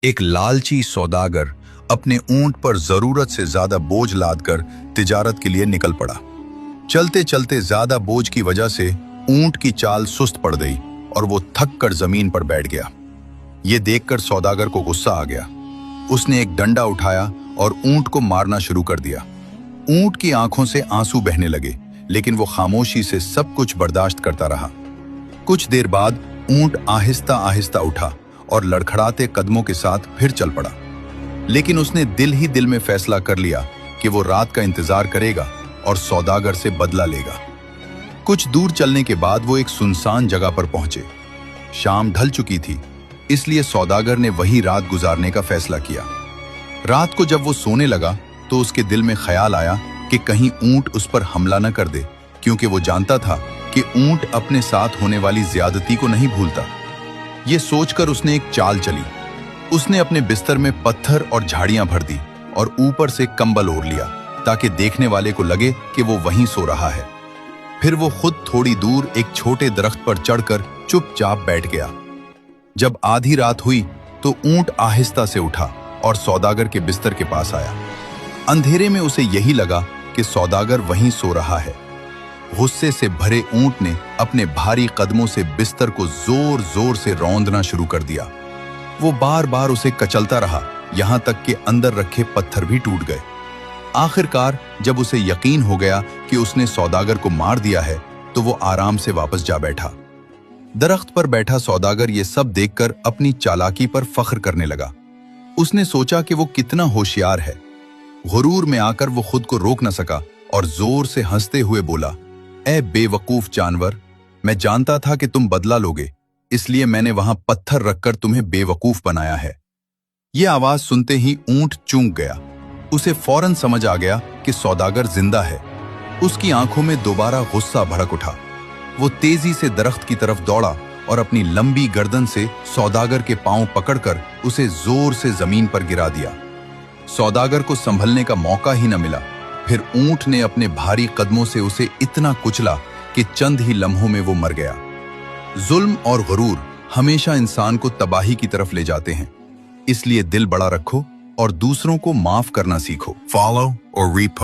एक लालची सौदागर अपने ऊंट पर जरूरत से ज्यादा बोझ लादकर तिजारत के लिए निकल पड़ा। चलते चलते ज्यादा बोझ की वजह से ऊंट की चाल सुस्त पड़ गई और वो थक कर जमीन पर बैठ गया। ये देखकर सौदागर को गुस्सा आ गया। उसने एक डंडा उठाया और ऊंट को मारना शुरू कर दिया। ऊंट की आंखों से आंसू बहने लगे, लेकिन वो खामोशी से सब कुछ बर्दाश्त करता रहा। कुछ देर बाद ऊंट आहिस्ता आहिस्ता उठा और लड़खड़ाते कदमों के साथ फिर चल पड़ा। लेकिन उसने दिल ही दिल में फैसला कर लिया कि वो रात का इंतजार करेगा और सौदागर से बदला लेगा। कुछ दूर चलने के बाद वो एक सुनसान जगह पर पहुंचे। शाम ढल चुकी थी, इसलिए सौदागर ने वहीं रात गुजारने का फैसला किया। रात को जब वो सोने लगा तो उसके दिल में ख्याल आया कि कहीं ऊंट उस पर हमला न कर दे, क्योंकि वो जानता था कि ऊंट अपने साथ होने वाली ज्यादती को नहीं भूलता। ये सोचकर उसने एक चाल चली। उसने अपने बिस्तर में पत्थर और झाड़ियां भर दी और ऊपर से कंबल ओढ़ लिया ताकि देखने वाले को लगे कि वो वहीं सो रहा है। फिर वो खुद थोड़ी दूर एक छोटे दरख्त पर चढ़कर चुपचाप बैठ गया। जब आधी रात हुई तो ऊंट आहिस्ता से उठा और सौदागर के बिस्तर के पास आया। अंधेरे में उसे यही लगा कि सौदागर वहीं सो रहा है। गुस्से से भरे ऊंट ने अपने भारी कदमों से बिस्तर को जोर जोर से रौंदना शुरू कर दिया। वो बार बार उसे कचलता रहा, यहां तक कि अंदर रखे पत्थर भी टूट गए। आखिरकार जब उसे यकीन हो गया कि उसने सौदागर को मार दिया है, तो वो आराम से वापस जा बैठा। दरख्त पर बैठा सौदागर ये सब देखकर अपनी चालाकी पर फख्र करने लगा। उसने सोचा कि वो कितना होशियार है। गुरूर में आकर वो खुद को रोक न सका और जोर से हंसते हुए बोला, ए बेवकूफ जानवर, मैं जानता था कि तुम बदला लोगे, इसलिए मैंने वहां पत्थर रखकर तुम्हें बेवकूफ बनाया है। ये आवाज सुनते ही ऊंट चूक गया। उसे फौरन समझ आ गया कि सौदागर जिंदा है। उसकी आंखों में दोबारा गुस्सा भड़क उठा। वो तेजी से दरख्त की तरफ दौड़ा और अपनी लंबी गर्दन से सौदागर के पांव पकड़कर उसे जोर से जमीन पर गिरा दिया। सौदागर को संभलने का मौका ही न मिला। फिर ऊंट ने अपने भारी कदमों से उसे इतना कुचला कि चंद ही लम्हों में वो मर गया। जुल्म और गुरूर हमेशा इंसान को तबाही की तरफ ले जाते हैं, इसलिए दिल बड़ा रखो और दूसरों को माफ करना सीखो। फॉलो और रीपोस्ट।